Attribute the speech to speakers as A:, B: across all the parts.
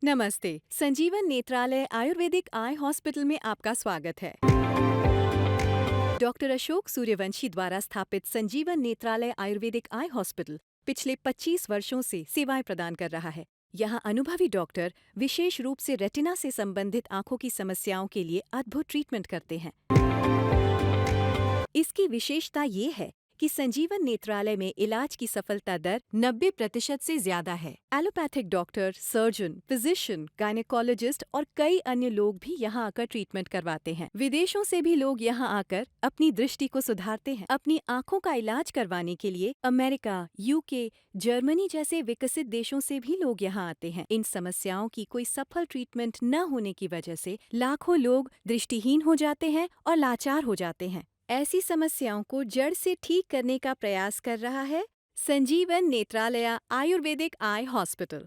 A: नमस्ते। संजीवन नेत्रालय Ayurvedic eye hospital में आपका स्वागत है। डॉक्टर अशोक सूर्यवंशी द्वारा स्थापित संजीवन नेत्रालय आयुर्वेदिक आई हॉस्पिटल पिछले 25 वर्षों से सेवाएं प्रदान कर रहा है। यहाँ अनुभवी डॉक्टर विशेष रूप से रेटिना से संबंधित आंखों की समस्याओं के लिए अद्भुत ट्रीटमेंट करते हैं। इसकी विशेषता ये है कि संजीवन नेत्रालय में इलाज की सफलता दर 90% से ज्यादा है। Allopathic doctor, surgeon, physician, gynaecologist और कई अन्य लोग भी यहाँ आकर ट्रीटमेंट करवाते हैं। विदेशों से भी लोग यहाँ आकर अपनी दृष्टि को सुधारते हैं। अपनी आँखों का इलाज करवाने के लिए अमेरिका, यूके, जर्मनी जैसे विकसित देशों से भी लोग यहाँ आते हैं। इन समस्याओं की कोई सफल ट्रीटमेंट न होने की वजह से लाखों लोग दृष्टिहीन हो जाते हैं और लाचार हो जाते हैं। ऐसी समस्याओं को जड़ से ठीक करने का प्रयास कर रहा है संजीवन नेत्रालय आयुर्वेदिक आई हॉस्पिटल।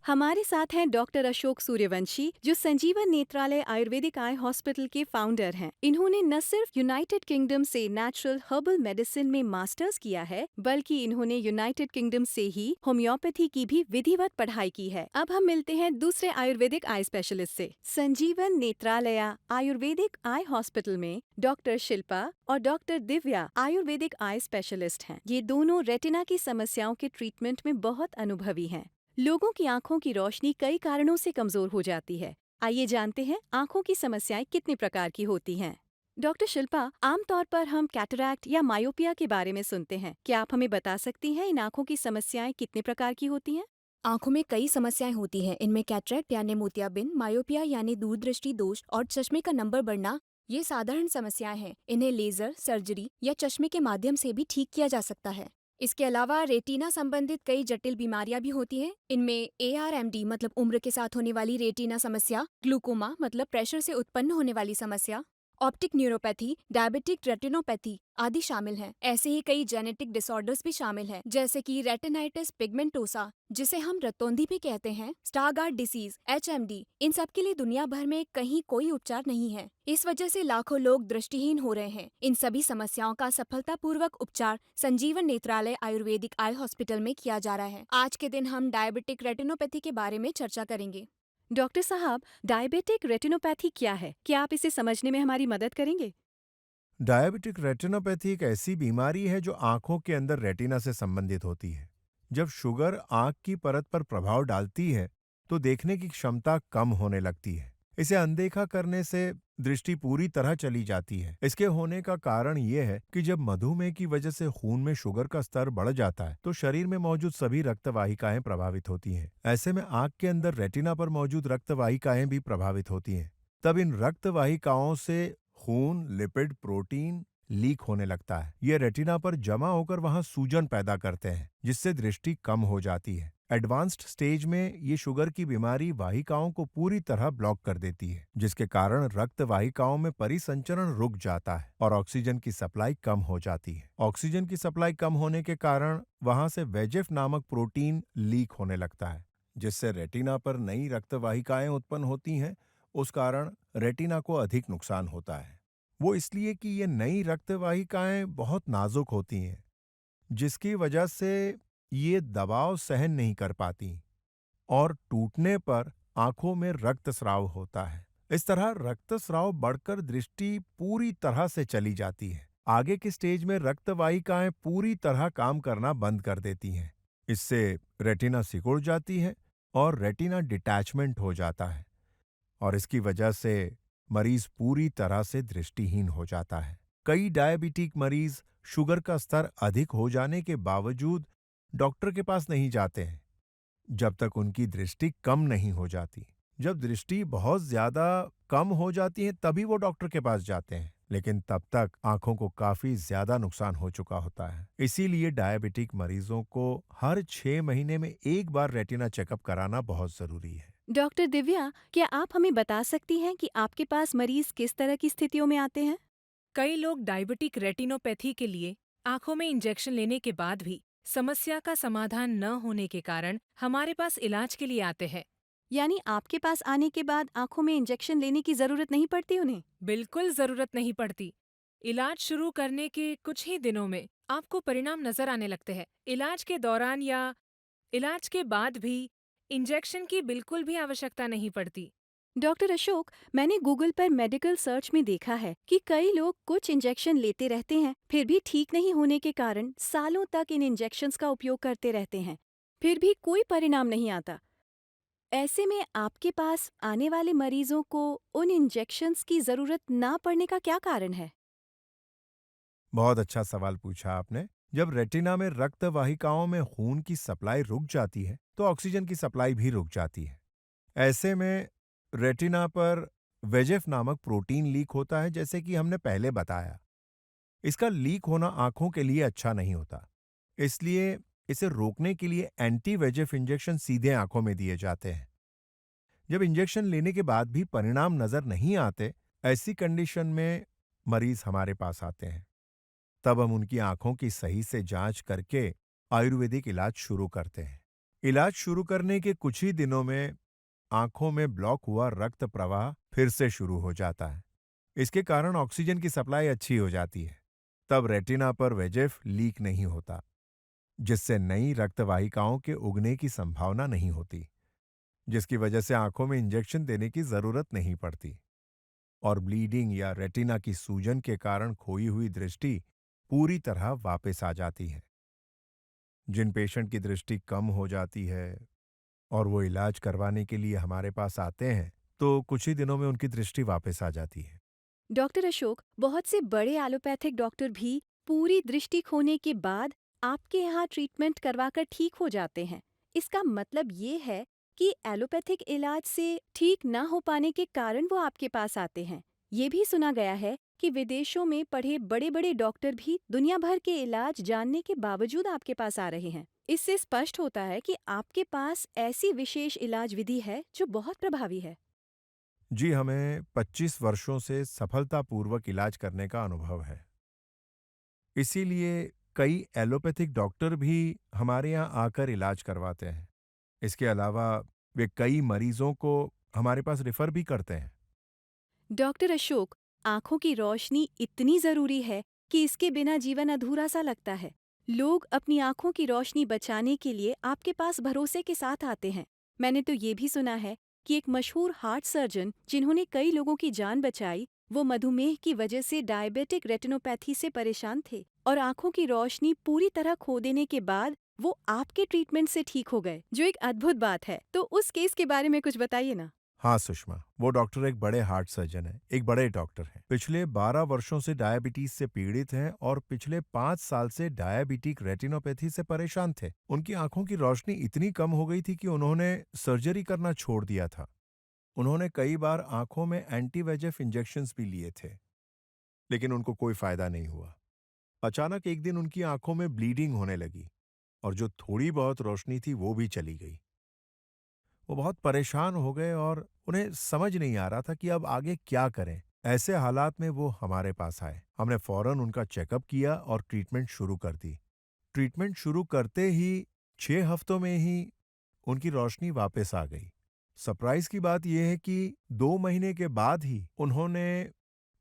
A: हमारे साथ हैं डॉक्टर अशोक सूर्यवंशी, जो संजीवन नेत्रालय आयुर्वेदिक आई हॉस्पिटल के फाउंडर हैं। इन्होंने न सिर्फ यूनाइटेड किंगडम से नेचुरल हर्बल मेडिसिन में मास्टर्स किया है, बल्कि इन्होंने यूनाइटेड किंगडम से ही होम्योपैथी की भी विधिवत पढ़ाई की है। अब हम मिलते हैं दूसरे आयुर्वेदिक आई स्पेशलिस्ट से। संजीवन नेत्रालय आयुर्वेदिक आई हॉस्पिटल में डॉक्टर शिल्पा और doctor Divya Ayurvedic eye specialist हैं। ये दोनों रेटिना की समस्याओं के ट्रीटमेंट में बहुत अनुभवी हैं। लोगों की आंखों की रोशनी कई कारणों से कमजोर हो जाती है। आइए जानते हैं आंखों की समस्याएं कितने प्रकार की होती हैं। डॉक्टर शिल्पा, आमतौर पर हम कैटरैक्ट या मायोपिया के बारे में सुनते हैं। क्या आप हमें बता सकती हैं इन आंखों की समस्याएं कितने प्रकार की होती हैं?
B: आंखों में कई समस्याएं होती हैं। इनमें कैटरेक्ट यानी मोतियाबिंद, मायोपिया यानी दूरदृष्टि दोष और चश्मे का नंबर बढ़ना ये साधारण समस्याएं हैं। इन्हें लेजर, सर्जरी या चश्मे के माध्यम से भी ठीक किया जा सकता है। इसके अलावा रेटिना संबंधित कई जटिल बीमारियां भी होती हैं। इनमें ARMD मतलब उम्र के साथ होने वाली रेटिना समस्या, ग्लूकोमा मतलब प्रेशर से उत्पन्न होने वाली समस्या, ऑप्टिक न्यूरोपैथी, डायबिटिक रेटिनोपैथी आदि शामिल हैं। ऐसे ही कई जेनेटिक डिसऑर्डर्स भी शामिल हैं, जैसे कि रेटिनाइटिस पिगमेंटोसा, जिसे हम रतौंधी भी कहते हैं, स्टारगार्ड डिसीज, HMD। इन सब के लिए दुनिया भर में कहीं कोई उपचार नहीं है। इस वजह से लाखों लोग दृष्टिहीन हो रहे हैं। इन सभी समस्याओं का सफलतापूर्वक उपचार संजीवन नेत्रालय आयुर्वेदिक आई हॉस्पिटल में किया जा रहा है। आज के दिन हम डायबिटिक रेटिनोपैथी के बारे में चर्चा करेंगे।
A: डॉक्टर साहब, डायबिटिक रेटिनोपैथी क्या है? क्या आप इसे समझने में हमारी मदद करेंगे?
C: डायबिटिक रेटिनोपैथी एक ऐसी बीमारी है जो आंखों के अंदर रेटिना से संबंधित होती है। जब शुगर आंख की परत पर प्रभाव डालती है तो देखने की क्षमता कम होने लगती है। इसे अनदेखा करने से दृष्टि पूरी तरह चली जाती है। इसके होने का कारण यह है कि जब मधुमेह की वजह से खून में शुगर का स्तर बढ़ जाता है तो शरीर में मौजूद सभी रक्तवाहिकाएं प्रभावित होती हैं। ऐसे में आंख के अंदर रेटिना पर मौजूद रक्तवाहिकाएं भी प्रभावित होती हैं। तब इन रक्तवाहिकाओं से खून, लिपिड, प्रोटीन लीक होने लगता है। ये रेटिना पर जमा होकर वहां सूजन पैदा करते हैं, जिससे दृष्टि कम हो जाती है। एडवांस्ड स्टेज में ये शुगर की बीमारी वाहिकाओं को पूरी तरह ब्लॉक कर देती है, जिसके कारण रक्त वाहिकाओं में परिसंचरण रुक जाता है और ऑक्सीजन की सप्लाई कम हो जाती है। ऑक्सीजन की सप्लाई कम होने के कारण वहां से वेजेफ नामक प्रोटीन लीक होने लगता है, जिससे रेटिना पर नई रक्त वाहिकाएं उत्पन्न होती हैं। उस कारण रेटिना को अधिक नुकसान होता है। वो इसलिए कि ये नई रक्त वाहिकाएं बहुत नाजुक होती हैं, जिसकी वजह से ये दबाव सहन नहीं कर पाती और टूटने पर आंखों में रक्तस्राव होता है। इस तरह रक्तस्राव बढ़कर दृष्टि पूरी तरह से चली जाती है। आगे के स्टेज में रक्त वाहिकाएं पूरी तरह काम करना बंद कर देती हैं। इससे रेटिना सिकुड़ जाती है और रेटिना डिटैचमेंट हो जाता है और इसकी वजह से मरीज पूरी तरह से दृष्टिहीन हो जाता है। कई डायबिटिक मरीज शुगर का स्तर अधिक हो जाने के बावजूद डॉक्टर के पास नहीं जाते हैं, जब तक उनकी दृष्टि कम नहीं हो जाती। जब दृष्टि बहुत ज्यादा कम हो जाती है तभी वो डॉक्टर के पास जाते हैं, लेकिन तब तक आंखों को काफी ज्यादा नुकसान हो चुका होता है। इसीलिए डायबिटिक मरीजों को हर 6 महीने में एक बार रेटिना चेकअप कराना बहुत जरूरी है।
A: डॉक्टर दिव्या, क्या आप हमें बता सकती हैं कि आपके पास मरीज किस तरह की स्थितियों में आते हैं?
D: कई लोग डायबिटिक रेटिनोपैथी के लिए आंखों में इंजेक्शन लेने के बाद भी समस्या का समाधान न होने के कारण हमारे पास इलाज के लिए आते हैं।
A: यानी आपके पास आने के बाद आंखों में इंजेक्शन लेने की जरूरत नहीं पड़ती उन्हें?
D: बिल्कुल जरूरत नहीं पड़ती। इलाज शुरू करने के कुछ ही दिनों में आपको परिणाम नजर आने लगते हैं। इलाज के दौरान या इलाज के बाद भी इंजेक्शन की बिल्कुल भी आवश्यकता नहीं पड़ती।
A: डॉक्टर अशोक, मैंने गूगल पर मेडिकल सर्च में देखा है कि कई लोग कुछ इंजेक्शन लेते रहते हैं, फिर भी ठीक नहीं होने के कारण सालों तक इन इंजेक्शन्स का उपयोग करते रहते हैं, फिर भी कोई परिणाम नहीं आता। ऐसे में आपके पास आने वाले मरीजों को उन इंजेक्शन्स की जरूरत ना पड़ने का क्या कारण है?
C: बहुत अच्छा सवाल पूछा आपने। जब रेटिना में रक्त वाहिकाओं में खून की सप्लाई रुक जाती है, तो ऑक्सीजन की सप्लाई भी रुक जाती है। ऐसे में रेटिना पर वेजेफ नामक प्रोटीन लीक होता है, जैसे कि हमने पहले बताया। इसका लीक होना आंखों के लिए अच्छा नहीं होता। इसलिए इसे रोकने के लिए एंटी वेजेफ इंजेक्शन सीधे आंखों में दिए जाते हैं। जब इंजेक्शन लेने के बाद भी परिणाम नजर नहीं आते, ऐसी कंडीशन में मरीज हमारे पास आते हैं। तब हम उनकी आंखों की सही से जांच करके आयुर्वेदिक इलाज शुरू करते हैं। इलाज शुरू करने के कुछ ही दिनों में आंखों में ब्लॉक हुआ रक्त प्रवाह फिर से शुरू हो जाता है। इसके कारण ऑक्सीजन की सप्लाई अच्छी हो जाती है। तब रेटिना पर वेजेफ लीक नहीं होता, जिससे नई रक्त वाहिकाओं के उगने की संभावना नहीं होती, जिसकी वजह से आंखों में इंजेक्शन देने की जरूरत नहीं पड़ती। और ब्लीडिंग या रेटिना की सूजन के कारण खोई हुई दृष्टि पूरी तरह वापस आ जाती है। जिन पेशेंट की दृष्टि कम हो जाती है और वो इलाज करवाने के लिए हमारे पास आते हैं, तो कुछ ही दिनों में उनकी दृष्टि वापस आ जाती है।
A: डॉक्टर अशोक, बहुत से बड़े एलोपैथिक डॉक्टर भी पूरी दृष्टि खोने के बाद आपके यहाँ ट्रीटमेंट करवाकर ठीक हो जाते हैं। इसका मतलब ये है कि एलोपैथिक इलाज से ठीक ना हो पाने के कारण वो आपके पास आते हैं। ये भी सुना गया है कि विदेशों में पढ़े बड़े बड़े डॉक्टर भी दुनिया भर के इलाज जानने के बावजूद आपके पास आ रहे हैं। इससे स्पष्ट होता है कि आपके पास ऐसी विशेष इलाज विधि है जो बहुत प्रभावी है।
C: जी, हमें 25 वर्षों से सफलतापूर्वक इलाज करने का अनुभव है। इसीलिए कई एलोपैथिक डॉक्टर भी हमारे यहाँ आकर इलाज करवाते हैं। इसके अलावा वे कई मरीजों को हमारे पास रिफर भी करते हैं।
A: डॉक्टर अशोक, आंखों की रोशनी इतनी जरूरी है कि इसके बिना जीवन अधूरा सा लगता है। लोग अपनी आंखों की रोशनी बचाने के लिए आपके पास भरोसे के साथ आते हैं। मैंने तो ये भी सुना है कि एक मशहूर हार्ट सर्जन जिन्होंने कई लोगों की जान बचाई, वो मधुमेह की वजह से डायबिटिक रेटिनोपैथी से परेशान थे और आंखों की रोशनी पूरी तरह खो देने के बाद वो आपके ट्रीटमेंट से ठीक हो गए, जो एक अद्भुत बात है। तो उस केस के बारे में कुछ बताइए ना।
C: हाँ सुषमा, वो डॉक्टर एक बड़े हार्ट सर्जन हैं, एक बड़े डॉक्टर हैं। पिछले 12 वर्षों से डायबिटीज से पीड़ित हैं और पिछले 5 साल से डायबिटिक रेटिनोपैथी से परेशान थे। उनकी आंखों की रोशनी इतनी कम हो गई थी कि उन्होंने सर्जरी करना छोड़ दिया था। उन्होंने कई बार आंखों में एंटी वेजेफ इंजेक्शंस भी लिए थे, लेकिन उनको कोई फायदा नहीं हुआ। अचानक एक दिन उनकी आंखों में ब्लीडिंग होने लगी और जो थोड़ी बहुत रोशनी थी वो भी चली गई। वो बहुत परेशान हो गए और उन्हें समझ नहीं आ रहा था कि अब आगे क्या करें। ऐसे हालात में वो हमारे पास आए। हमने फौरन उनका चेकअप किया और ट्रीटमेंट शुरू कर दी। ट्रीटमेंट शुरू करते ही 6 हफ्तों में ही उनकी रोशनी वापस आ गई। सरप्राइज की बात यह है कि 2 महीने के बाद ही उन्होंने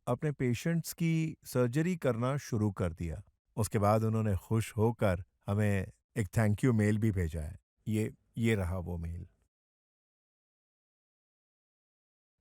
C: अपने पेशेंट्स की सर्जरी करना शुरू कर दिया। उसके बाद उन्होंने खुश होकर हमें एक थैंक यू मेल भी भेजा है। ये रहा वो मेल।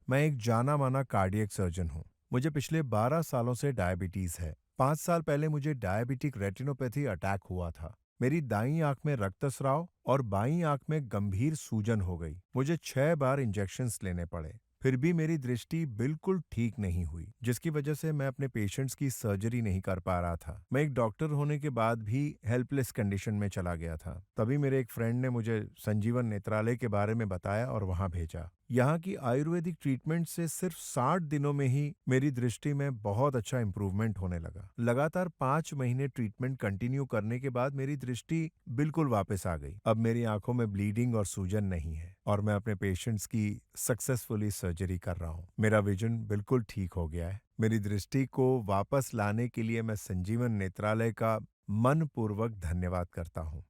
C: मैं एक जाना माना कार्डियक सर्जन हूँ। मुझे पिछले 12 सालों से डायबिटीज है। 5 साल पहले मुझे डायबिटिक रेटिनोपैथी अटैक हुआ था। मेरी दाईं आंख में रक्तस्राव और बाईं आंख में गंभीर सूजन हो गई। मुझे 6 बार इंजेक्शन्स लेने पड़े। फिर भी मेरी दृष्टि बिल्कुल ठीक नहीं हुई, जिसकी वजह से मैं अपने पेशेंट्स की सर्जरी नहीं कर पा रहा था। मैं एक डॉक्टर होने के बाद भी हेल्पलेस कंडीशन में चला गया था। तभी मेरे एक फ्रेंड ने मुझे संजीवन नेत्रालय के बारे में बताया और वहां भेजा। यहाँ की आयुर्वेदिक ट्रीटमेंट से सिर्फ 60 दिनों में ही मेरी दृष्टि में बहुत अच्छा इंप्रूवमेंट होने लगा। लगातार 5 महीने ट्रीटमेंट कंटिन्यू करने के बाद मेरी दृष्टि बिल्कुल वापस आ गई। अब मेरी आंखों में ब्लीडिंग और सूजन नहीं है और मैं अपने पेशेंट्स की सक्सेसफुली सर्जरी कर रहा हूँ। मेरा विजन बिल्कुल ठीक हो गया है। मेरी दृष्टि को वापस लाने के लिए मैं संजीवन नेत्रालय का मनपूर्वक धन्यवाद करता हूँ।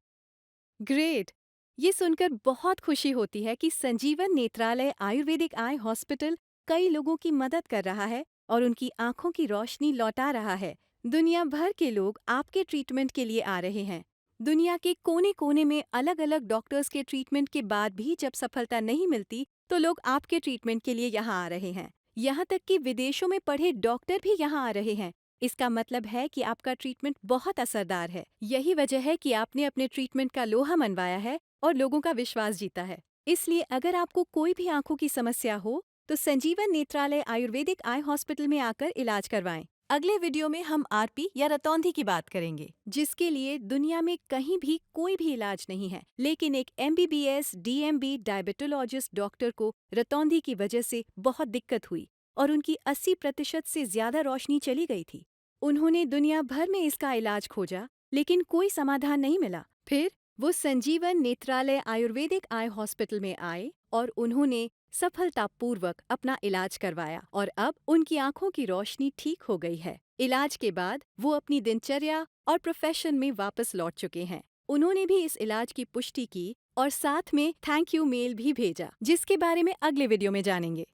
A: ग्रेट! ये सुनकर बहुत खुशी होती है कि संजीवन नेत्रालय आयुर्वेदिक आई हॉस्पिटल कई लोगों की मदद कर रहा है और उनकी आंखों की रोशनी लौटा रहा है। दुनिया भर के लोग आपके ट्रीटमेंट के लिए आ रहे हैं। दुनिया के कोने कोने में अलग अलग डॉक्टर्स के ट्रीटमेंट के बाद भी जब सफलता नहीं मिलती तो लोग आपके ट्रीटमेंट के लिए यहाँ आ रहे हैं। यहाँ तक कि विदेशों में पढ़े डॉक्टर भी यहाँ आ रहे हैं। इसका मतलब है कि आपका ट्रीटमेंट बहुत असरदार है। यही वजह है कि आपने अपने ट्रीटमेंट का लोहा मनवाया है और लोगों का विश्वास जीता है। इसलिए अगर आपको कोई भी आंखों की समस्या हो तो संजीवन नेत्रालय आयुर्वेदिक आई हॉस्पिटल में आकर इलाज करवाएं। अगले वीडियो में हम आरपी या रतौंधी की बात करेंगे, जिसके लिए दुनिया में कहीं भी कोई भी इलाज नहीं है। लेकिन एक MBBS DMB डायबिटोलॉजिस्ट डॉक्टर को रतौंधी की वजह से बहुत दिक्कत हुई और उनकी 80% से ज्यादा रोशनी चली गई थी। उन्होंने दुनिया भर में इसका इलाज खोजा, लेकिन कोई समाधान नहीं मिला। फिर वो संजीवन नेत्रालय आयुर्वेदिक आई हॉस्पिटल में आए और उन्होंने सफलतापूर्वक अपना इलाज करवाया और अब उनकी आंखों की रोशनी ठीक हो गई है। इलाज के बाद वो अपनी दिनचर्या और प्रोफेशन में वापस लौट चुके हैं। उन्होंने भी इस इलाज की पुष्टि की और साथ में थैंक यू मेल भी भेजा, जिसके बारे में अगले वीडियो में जानेंगे।